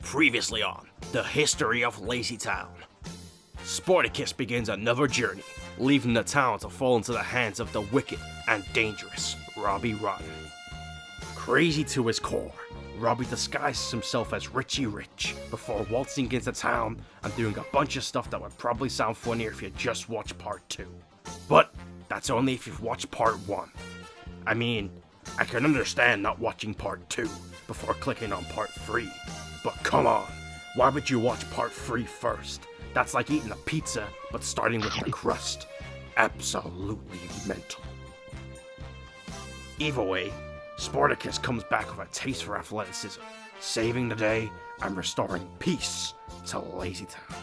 Previously on The History of LazyTown. Sporticus begins another journey, leaving the town to fall into the hands of the wicked and dangerous Robbie Rotten. Crazy to his core, Robbie disguises himself as Richie Rich before waltzing into town and doing a bunch of stuff that would probably sound funnier if you just watched part 2. But that's only if you've watched part 1. I mean, I can understand not watching part 2 before clicking on part 3. But come on, why would you watch part 3 first? That's like eating a pizza, but starting with the crust. Absolutely mental. Either way, Sporticus comes back with a taste for athleticism, saving the day and restoring peace to LazyTown.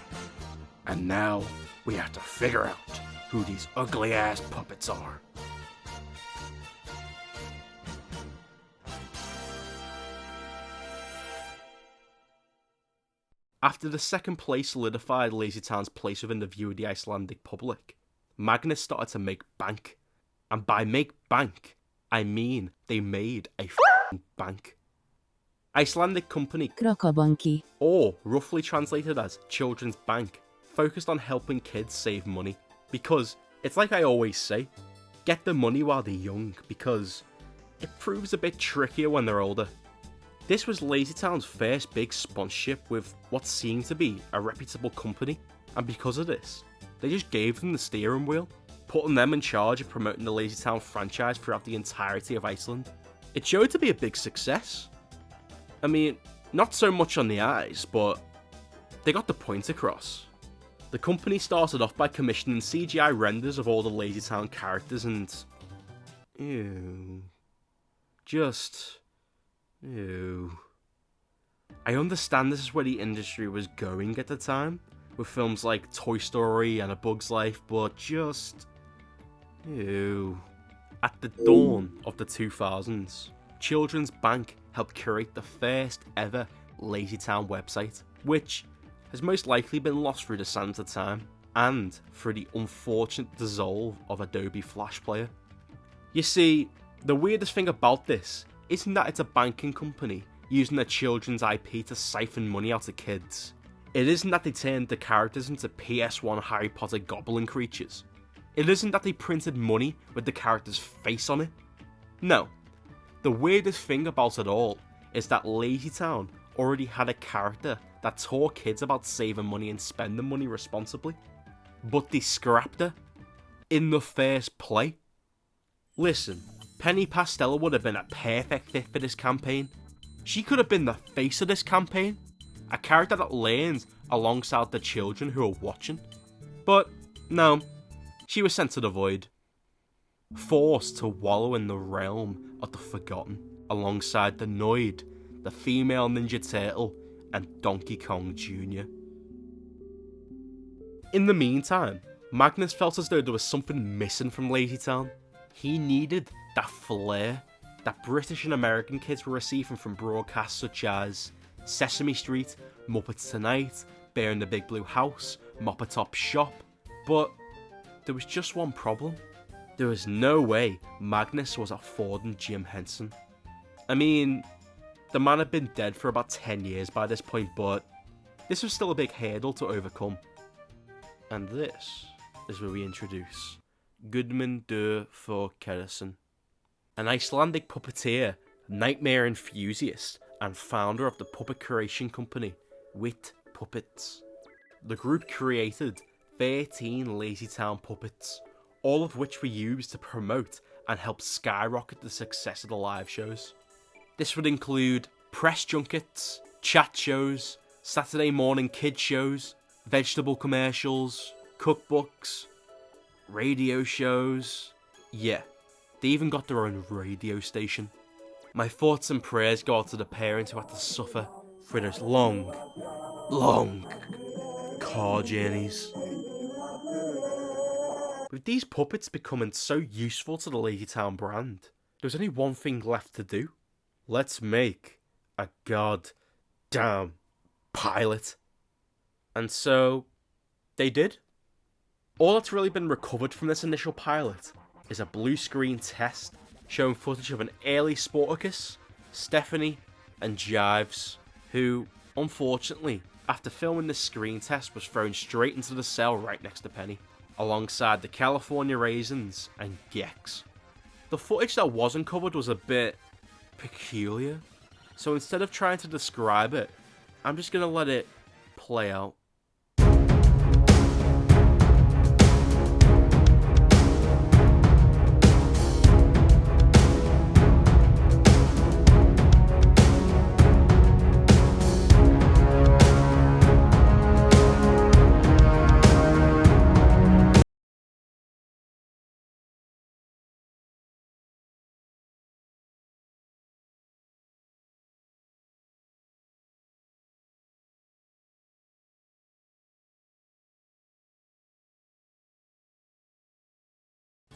And now, we have to figure out who these ugly-ass puppets are. After the second place solidified LazyTown's place within the view of the Icelandic public, Magnus started to make bank. And by make bank, I mean they made a f***ing bank. Icelandic company, Krakabanki, or roughly translated as Children's Bank, focused on helping kids save money. Because, it's like I always say, get the money while they're young, because it proves a bit trickier when they're older. This was LazyTown's first big sponsorship with what seemed to be a reputable company, and because of this, they just gave them the steering wheel, putting them in charge of promoting the LazyTown franchise throughout the entirety of Iceland. It showed to be a big success. I mean, not so much on the eyes, but they got the point across. The company started off by commissioning CGI renders of all the LazyTown characters and... ew. Ew. I understand this is where the industry was going at the time, with films like Toy Story and A Bug's Life, but just... ew. At the dawn of the 2000s, Children's Bank helped curate the first ever LazyTown website, which has most likely been lost through the sands of time, and through the unfortunate dissolve of Adobe Flash Player. You see, the weirdest thing about this isn't that it's a banking company using their children's IP to siphon money out of kids. It isn't that they turned the characters into PS1 Harry Potter goblin creatures. It isn't that they printed money with the character's face on it. No. The weirdest thing about it all is that LazyTown already had a character that taught kids about saving money and spending money responsibly. But they scrapped her in the first play. Listen, Penny Pastella would have been a perfect fit for this campaign. She could have been the face of this campaign, a character that learns alongside the children who are watching. But no, she was sent to the void, forced to wallow in the realm of the forgotten, alongside the Noid, the female Ninja Turtle, and Donkey Kong Jr. In the meantime, Magnus felt as though there was something missing from LazyTown. He needed that flair that British and American kids were receiving from broadcasts such as Sesame Street, Muppets Tonight, Bear in the Big Blue House, Mop a Top Shop. But there was just one problem. There was no way Magnus was affording Jim Henson. I mean, the man had been dead for about 10 years by this point, but this was still a big hurdle to overcome. And this is where we introduce Gudmund Thorkelsson, an Icelandic puppeteer, nightmare enthusiast, and founder of the puppet creation company, Wit Puppets. The group created 13 LazyTown puppets, all of which were used to promote and help skyrocket the success of the live shows. This would include press junkets, chat shows, Saturday morning kid shows, vegetable commercials, cookbooks, radio shows. Yeah, they even got their own radio station. My thoughts and prayers go out to the parents who had to suffer through those long car journeys. With these puppets becoming so useful to the LazyTown brand, there was only one thing left to do. Let's make a goddamn pilot. And so, they did. All that's really been recovered from this initial pilot is a blue screen test showing footage of an early Sporticus, Stephanie, and Jives, who Unfortunately, after filming the screen test was thrown straight into the cell right next to Penny, alongside the California Raisins and Gex. The footage that was uncovered was a bit peculiar, so instead of trying to describe it, I'm just gonna let it play out.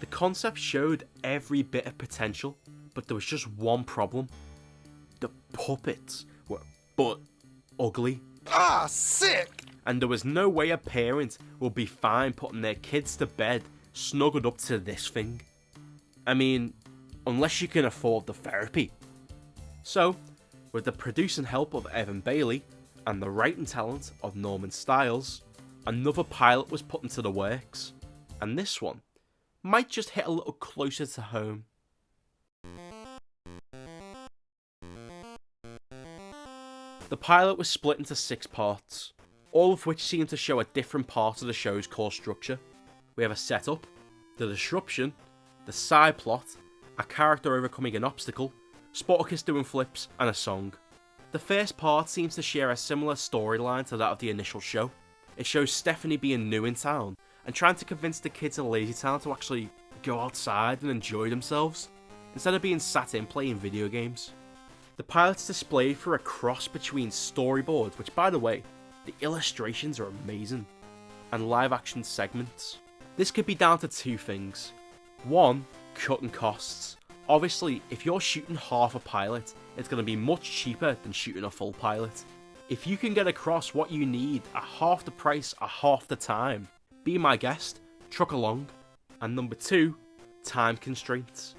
The concept showed every bit of potential, but there was just one problem. The puppets were but ugly. Ah, sick! And there was no way a parent would be fine putting their kids to bed snuggled up to this thing. I mean, unless you can afford the therapy. So, with the producing help of Evan Bailey and the writing talent of Norman Stiles, another pilot was put into the works, and this one might just hit a little closer to home. The pilot was split into 6 parts, all of which seem to show a different part of the show's core structure. We have a setup, the disruption, the side plot, a character overcoming an obstacle, Spartacus doing flips, and a song. The first part seems to share a similar storyline to that of the initial show. It shows Stephanie being new in town and trying to convince the kids of LazyTown to actually go outside and enjoy themselves, instead of being sat in playing video games. The pilot's displayed through a cross between storyboards, which by the way, the illustrations are amazing, and live action segments. This could be down to 2 things. 1, cutting costs. Obviously, if you're shooting half a pilot, it's going to be much cheaper than shooting a full pilot. If you can get across what you need at half the price at half the time, be my guest, truck along. And number 2, time constraints.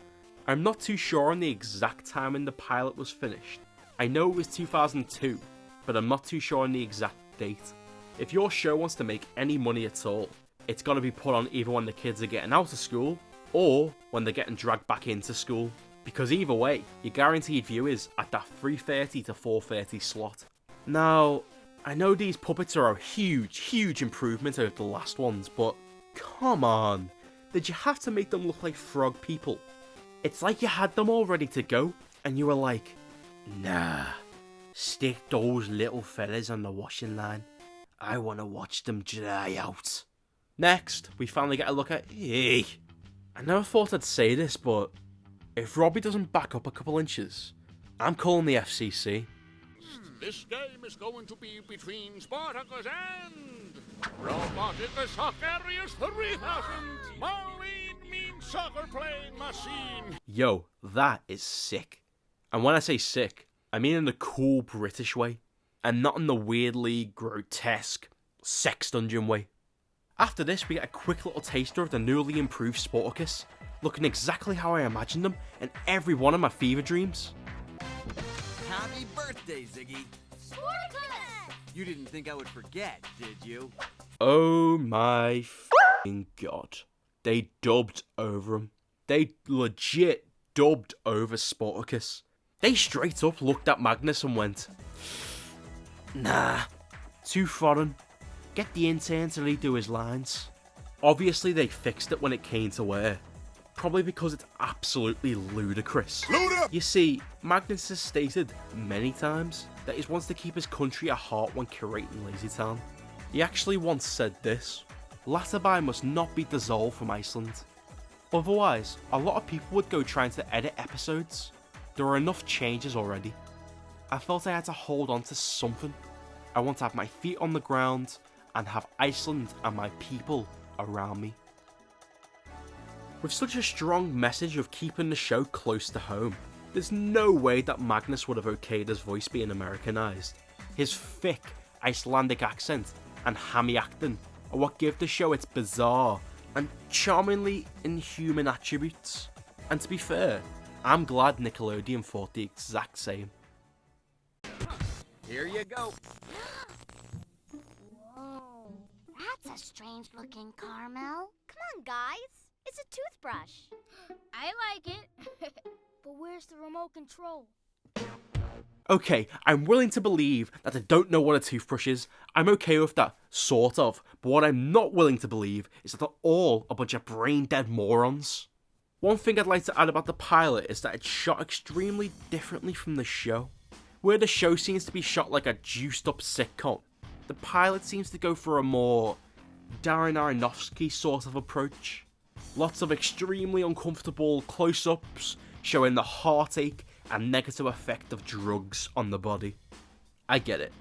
I'm not too sure on the exact time when the pilot was finished. I know it was 2002, but I'm not too sure on the exact date. If your show wants to make any money at all, it's got to be put on either when the kids are getting out of school, or when they're getting dragged back into school. Because either way, you're guaranteed viewers at that 3:30 to 4:30 slot. Now, I know these puppets are a huge improvement over the last ones, but come on, did you have to make them look like frog people? It's like you had them all ready to go, and you were like, nah, stick those little fellas on the washing line. I want to watch them dry out. Next, we finally get a look at, hey, I never thought I'd say this, but if Robbie doesn't back up a couple inches, I'm calling the FCC. This game is going to be between Spartacus and Roboticus Socarius 3000, Marine Mean Soccer Playing Machine. Yo, that is sick. And when I say sick, I mean in the cool British way, and not in the weirdly grotesque sex dungeon way. After this, we get a quick little taster of the newly improved Spartacus, looking exactly how I imagined them in every one of my fever dreams. Happy birthday, Ziggy. Spartacus! You didn't think I would forget, did you? Oh my f***ing god. They dubbed over him. They legit dubbed over Spartacus. They straight up looked at Magnus and went, nah, too foreign. Get the intern to redo his lines. Obviously they fixed it when it came to wear. Probably because it's absolutely ludicrous. You see, Magnus has stated many times that he wants to keep his country at heart when curating LazyTown. He actually once said this: Latabai must not be dissolved from Iceland. Otherwise, a lot of people would go trying to edit episodes. There are enough changes already. I felt I had to hold on to something. I want to have my feet on the ground and have Iceland and my people around me. With such a strong message of keeping the show close to home, there's no way that Magnus would have okayed his voice being Americanized. His thick Icelandic accent and hammy acting are what give the show its bizarre and charmingly inhuman attributes. And to be fair, I'm glad Nickelodeon thought the exact same. Here you go. Whoa, that's a strange-looking caramel. Come on, guys. It's a toothbrush. I like it. But where's the remote control? Okay, I'm willing to believe that I don't know what a toothbrush is. I'm okay with that, sort of. But what I'm not willing to believe is that they're all a bunch of brain-dead morons. One thing I'd like to add about the pilot is that it's shot extremely differently from the show. Where the show seems to be shot like a juiced-up sitcom, the pilot seems to go for a more Darren Aronofsky sort of approach. Lots of extremely uncomfortable close-ups showing the heartache and negative effect of drugs on the body. I get it.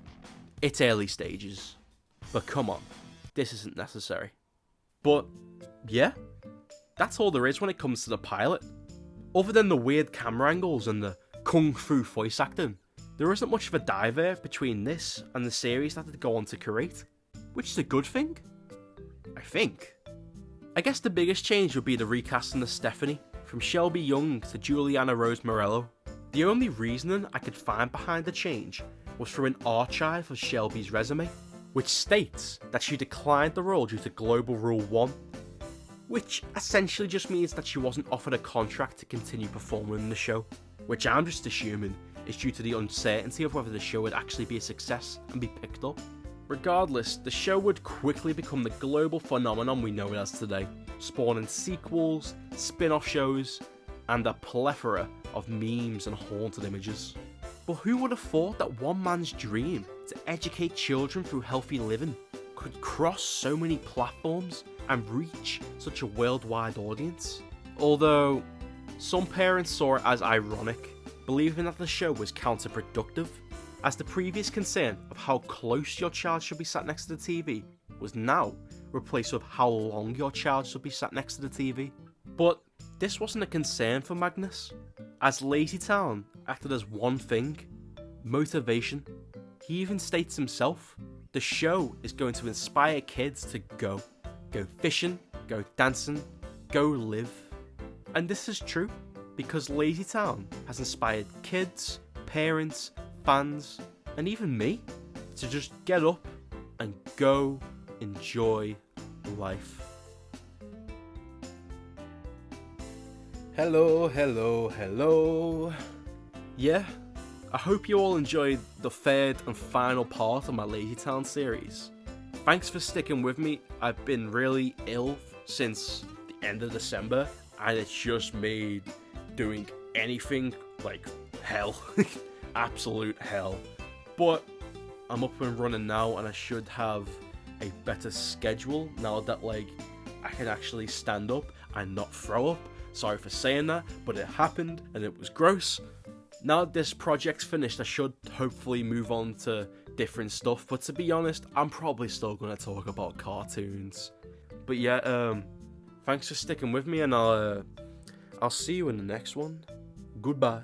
It's early stages. But come on, this isn't necessary. But, yeah, that's all there is when it comes to the pilot. Other than the weird camera angles and the kung fu voice acting, there isn't much of a dive between this and the series that they'd go on to create, which is a good thing, I think. I guess the biggest change would be the recasting of Stephanie, from Shelby Young to Juliana Rose Morello. The only reasoning I could find behind the change was through an archive of Shelby's resume, which states that she declined the role due to Global Rule 1, which essentially just means that she wasn't offered a contract to continue performing in the show, which I'm just assuming is due to the uncertainty of whether the show would actually be a success and be picked up. Regardless, the show would quickly become the global phenomenon we know it as today, spawning sequels, spin-off shows, and a plethora of memes and haunted images. But who would have thought that one man's dream to educate children through healthy living could cross so many platforms and reach such a worldwide audience? Although, some parents saw it as ironic, believing that the show was counterproductive, as the previous concern of how close your child should be sat next to the TV was now replaced with how long your child should be sat next to the TV. But this wasn't a concern for Magnus, as LazyTown acted as one thing: motivation. He even states himself, the show is going to inspire kids to go fishing, go dancing, go live. And this is true, because LazyTown has inspired kids, parents, fans, and even me to just get up and go enjoy life. Hello. Yeah, I hope you all enjoyed the third and final part of my LazyTown series. Thanks for sticking with me. I've been really ill since the end of December, and it's just made doing anything like hell. Absolute hell. But I'm up and running now, and I should have a better schedule now that I can actually stand up and not throw up. Sorry for saying that, but it happened and it was gross. Now that this project's finished, I should hopefully move on to different stuff, but to be honest, I'm probably still going to talk about cartoons. But yeah, thanks for sticking with me, and I'll see you in the next one. Goodbye.